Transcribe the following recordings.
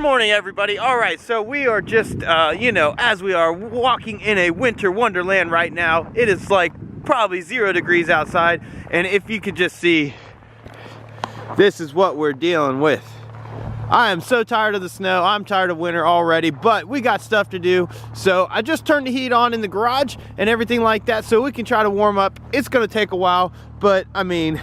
morning, everybody. All right, so we are just, as we are walking in a winter wonderland right now. It is like probably 0 degrees outside, and if you could just see, this is what we're dealing with. I am so tired of the snow. I'm tired of winter already, but we got stuff to do. So I just turned the heat on in the garage and everything like that so we can try to warm up. It's gonna take a while, but I mean,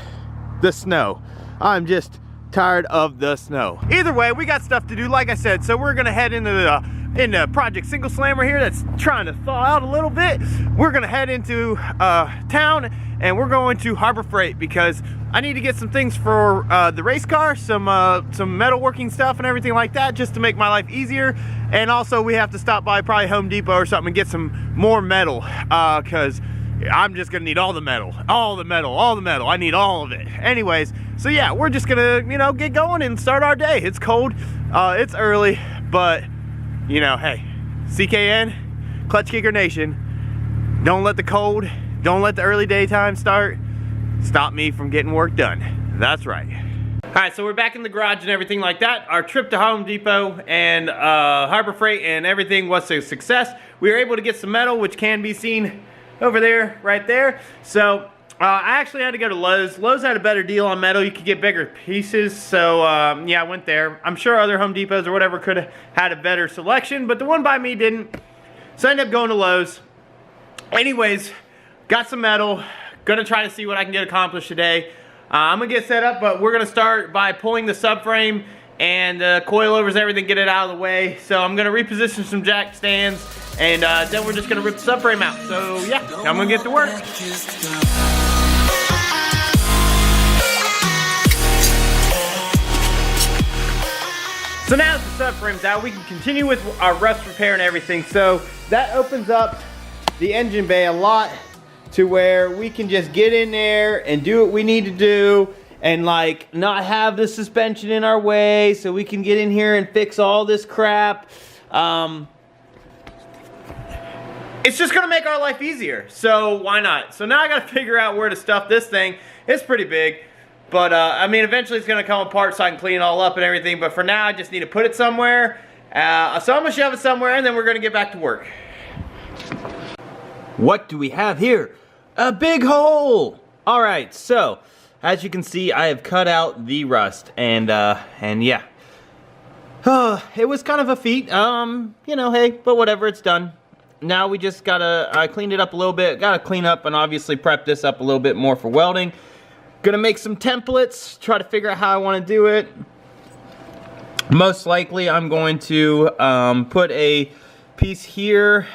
the snow. I'm just tired of the snow. Either way, we got stuff to do, like I said, so we're gonna head into the Project Single Slammer here that's trying to thaw out a little bit. We're gonna head into town and we're going to Harbor Freight because I need to get some things for the race car, some metalworking stuff and everything like that, just to make my life easier. And also we have to stop by probably Home Depot or something and get some more metal because I'm just gonna need all the metal. I need all of it. Anyways, so yeah, we're just gonna, get going and start our day. It's cold, it's early, but hey, CKN, Clutch Kicker Nation, don't let the cold, don't let the early daytime start stop me from getting work done. That's right. All right, so we're back in the garage and everything like that. Our trip to Home Depot and Harbor Freight and everything was a success. We were able to get some metal, which can be seen over there, right there. So I actually had to go to Lowe's. Lowe's had a better deal on metal. You could get bigger pieces. So yeah, I went there. I'm sure other Home Depots or whatever could have had a better selection, but the one by me didn't. So I ended up going to Lowe's. Anyways, got some metal. Gonna try to see what I can get accomplished today. I'm gonna get set up, but we're gonna start by pulling the subframe and coilovers, everything, get it out of the way. So I'm gonna reposition some jack stands, and then we're just gonna rip the subframe out. So yeah, I'm gonna get to work. So now that the subframe's out, we can continue with our rust repair and everything. So that opens up the engine bay a lot to where we can just get in there and do what we need to do and like not have the suspension in our way, so we can get in here and fix all this crap. It's just gonna make our life easier, so why not? So now I gotta figure out where to stuff this thing. It's pretty big, but I mean, eventually it's gonna come apart so I can clean it all up and everything, but for now I just need to put it somewhere. So I'm gonna shove it somewhere and then we're gonna get back to work. What do we have here? A big hole! All right, so as you can see, I have cut out the rust, and yeah. It was kind of a feat, hey, but whatever, it's done. Now we just I cleaned it up a little bit, gotta clean up and obviously prep this up a little bit more for welding. Gonna make some templates, try to figure out how I wanna do it. Most likely, I'm going to put a piece here,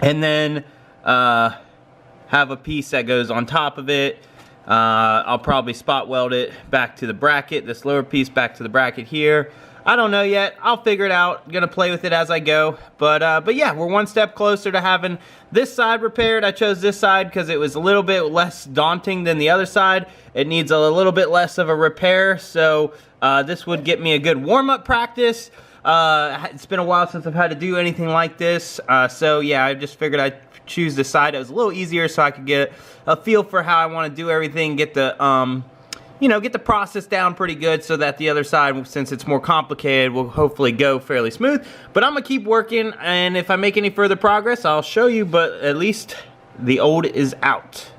and then have a piece that goes on top of it. I'll probably spot weld it back to the bracket, this lower piece back to the bracket here. I don't know yet. I'll figure it out. Gonna play with it as I go. But yeah, we're one step closer to having this side repaired. I chose this side because it was a little bit less daunting than the other side. It needs a little bit less of a repair, so this would get me a good warm-up practice. It's been a while since I've had to do anything like this, so yeah, I just figured I'd choose this side. It was a little easier so I could get a feel for how I want to do everything, get the get the process down pretty good, so that the other side, since it's more complicated, will hopefully go fairly smooth. But I'm gonna keep working, and if I make any further progress, I'll show you, but at least the old is out.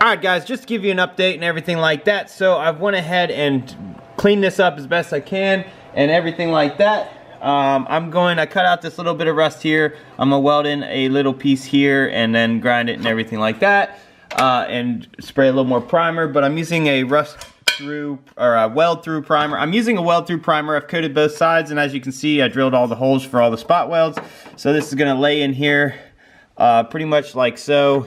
Alright guys, just to give you an update and everything like that, so I've went ahead and cleaned this up as best I can and everything like that. I cut out this little bit of rust here. I'm gonna weld in a little piece here and then grind it and everything like that, and spray a little more primer, but I'm using a weld through primer. I'm using a weld through primer. I've coated both sides, and as you can see, I drilled all the holes for all the spot welds. So this is gonna lay in here pretty much like so,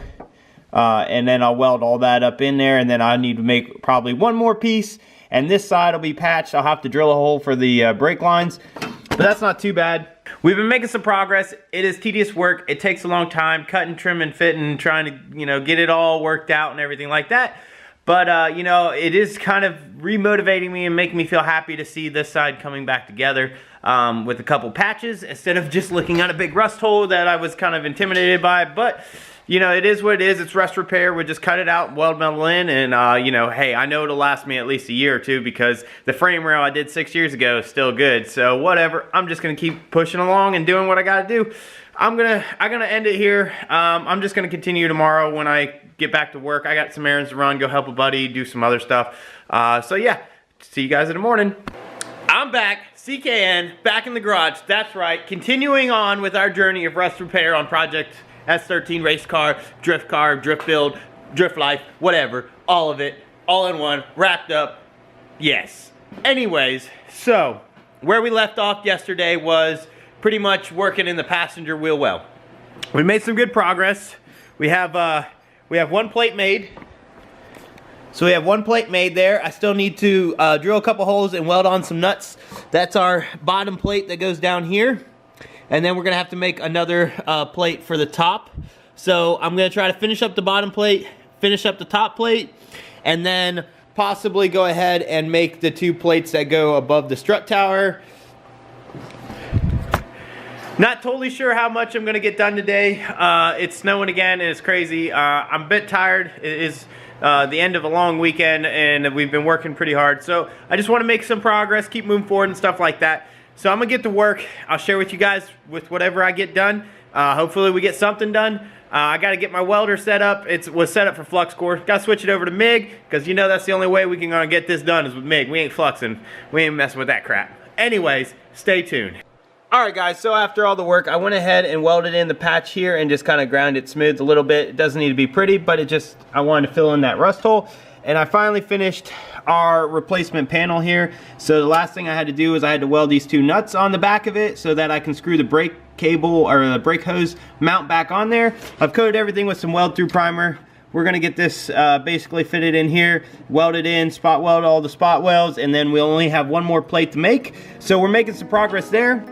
and then I'll weld all that up in there, and then I need to make probably one more piece, and this side will be patched. I'll have to drill a hole for the brake lines, but that's not too bad. We've been making some progress. It is tedious work. It takes a long time, cutting, trimming, fitting, trying to, get it all worked out and everything like that. But, it is kind of remotivating me and making me feel happy to see this side coming back together with a couple patches instead of just looking at a big rust hole that I was kind of intimidated by. But you know, it is what it is. It's rust repair. We just cut it out, weld metal in, and you know, hey, I know it'll last me at least a year or two because the frame rail I did 6 years ago is still good. So whatever, I'm just gonna keep pushing along and doing what I gotta do. I'm gonna end it here. I'm just gonna continue tomorrow when I get back to work. I got some errands to run, go help a buddy, do some other stuff. So yeah, see you guys in the morning. I'm back, CKN, back in the garage. That's right, continuing on with our journey of rust repair on Project S13 race car, drift build, drift life, whatever, all of it, all in one, wrapped up, yes. Anyways, so where we left off yesterday was pretty much working in the passenger wheel well. We made some good progress. We have one plate made. So we have one plate made there. I still need to drill a couple holes and weld on some nuts. That's our bottom plate that goes down here. And then we're gonna have to make another plate for the top. So I'm gonna try to finish up the bottom plate, finish up the top plate, and then possibly go ahead and make the 2 plates that go above the strut tower. Not totally sure how much I'm gonna get done today. It's snowing again and it's crazy. I'm a bit tired. It is the end of a long weekend and we've been working pretty hard. So I just wanna make some progress, keep moving forward and stuff like that. So I'm gonna get to work. I'll share with you guys with whatever I get done. Hopefully we get something done. I gotta get my welder set up. It was set up for flux core. Gotta switch it over to MIG, because you know that's the only way we can get this done is with MIG. We ain't fluxing. We ain't messing with that crap. Anyways, stay tuned. Alright guys, so after all the work, I went ahead and welded in the patch here and just kind of ground it smooth a little bit. It doesn't need to be pretty, but I wanted to fill in that rust hole. And I finally finished our replacement panel here. So the last thing I had to do is I had to weld these 2 nuts on the back of it so that I can screw the brake cable or the brake hose mount back on there. I've coated everything with some weld through primer. We're gonna get this basically fitted in here, welded in, spot weld all the spot welds, and then we only have one more plate to make. So we're making some progress there.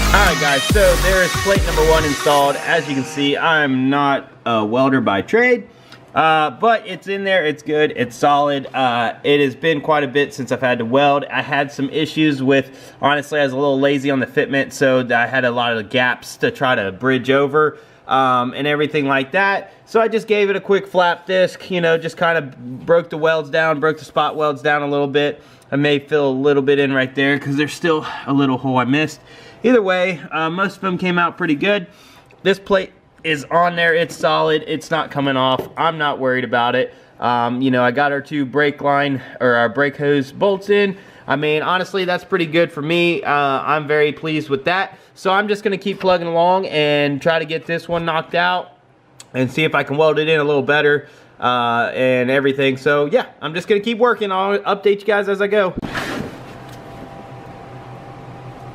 Alright guys, so there is plate number 1 installed. As you can see, I'm not a welder by trade, but it's in there, it's good, it's solid. It has been quite a bit since I've had to weld. I had some issues with, honestly, I was a little lazy on the fitment, so I had a lot of gaps to try to bridge over and everything like that. So I just gave it a quick flap disc, you know, just kind of broke the welds down, broke the spot welds down a little bit. I may fill a little bit in right there because there's still a little hole I missed. Either way, most of them came out pretty good. This plate is on there, it's solid, it's not coming off. I'm not worried about it. You know, I got our 2 brake line or our brake hose bolts in. I mean, honestly, that's pretty good for me. I'm very pleased with that. So I'm just gonna keep plugging along and try to get this one knocked out and see if I can weld it in a little better and everything. So yeah, I'm just gonna keep working. I'll update you guys as I go.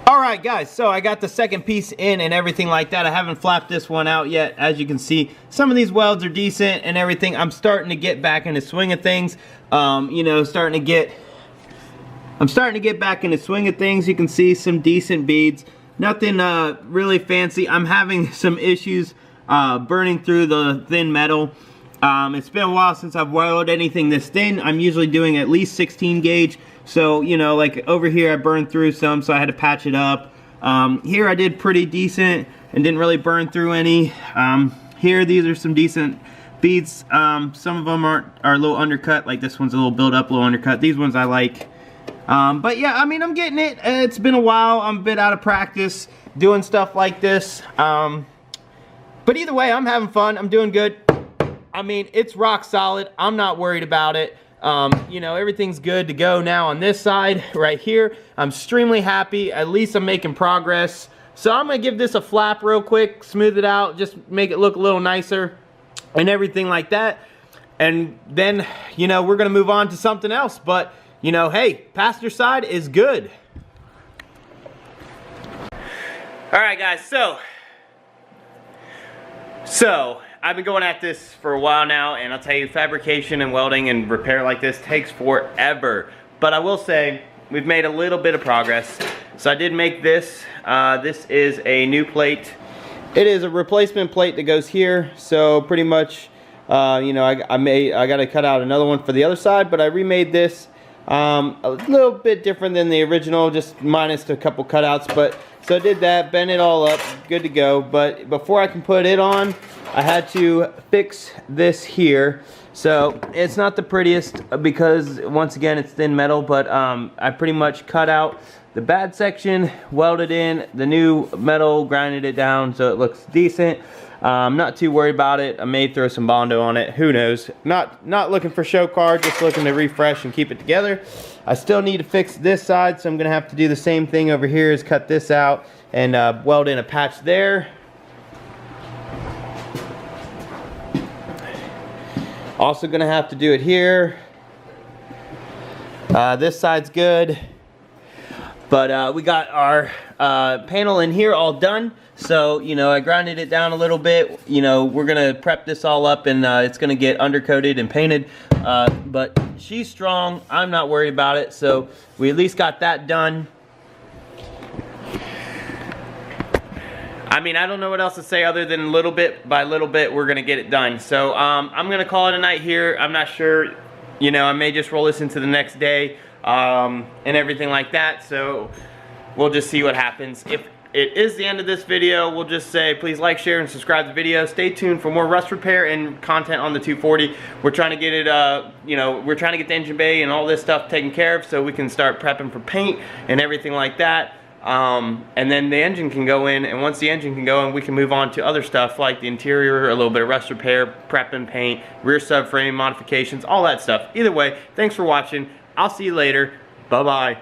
Alright guys, so I got the second piece in and everything like that. I haven't flapped this one out yet. As you can see, some of these welds are decent and everything. I'm starting to get back in the swing of things. You know, I'm starting to get back in the swing of things. You can see some decent beads. Nothing really fancy. I'm having some issues burning through the thin metal. It's been a while since I've welded anything this thin. I'm usually doing at least 16 gauge. So, you know, like over here I burned through some, so I had to patch it up. Here I did pretty decent and didn't really burn through any. Here, these are some decent beads. Some of them are a little undercut, like this one's a little built up, a little undercut. These ones I like. But yeah, I mean, I'm getting it. It's been a while. I'm a bit out of practice doing stuff like this. But either way, I'm having fun. I'm doing good. I mean, it's rock solid. I'm not worried about it. You know, everything's good to go now on this side right here. I'm extremely happy. At least I'm making progress. So I'm gonna give this a flap real quick, smooth it out, just make it look a little nicer and everything like that. And then, you know, we're gonna move on to something else. But, you know, hey, passenger side is good. All right, guys, so I've been going at this for a while now, and I'll tell you, fabrication and welding and repair like this takes forever. But I will say, we've made a little bit of progress. So I did make this. This is a new plate. It is a replacement plate that goes here. So pretty much, you know, I got to cut out another one for the other side, but I remade this a little bit different than the original, just minus a couple cutouts. But so I did that, bent it all up, good to go. But before I can put it on, I had to fix this here. So it's not the prettiest because, once again, it's thin metal, but I pretty much cut out the bad section, welded in the new metal, grinded it down so it looks decent. I'm not too worried about it. I may throw some Bondo on it, who knows. Not looking for show card, just looking to refresh and keep it together. I still need to fix this side, so I'm gonna have to do the same thing over here, is cut this out and weld in a patch there. Also gonna have to do it here. This side's good. But we got our panel in here all done. So, you know, I grinded it down a little bit. You know, we're gonna prep this all up, and it's gonna get undercoated and painted. But she's strong, I'm not worried about it. So we at least got that done. I mean, I don't know what else to say other than little bit by little bit, we're gonna get it done. So I'm gonna call it a night here. I'm not sure, you know, I may just roll this into the next day and everything like that. So we'll just see what happens. If it is the end of this video, we'll just say please like, share, and subscribe to the video. Stay tuned for more rust repair and content on the 240. We're trying to get it, you know, we're trying to get the engine bay and all this stuff taken care of so we can start prepping for paint and everything like that. And then the engine can go in, and once the engine can go in, we can move on to other stuff like the interior, a little bit of rust repair, prep and paint, rear subframe modifications, all that stuff. Either way, thanks for watching. I'll see you later. Bye-bye.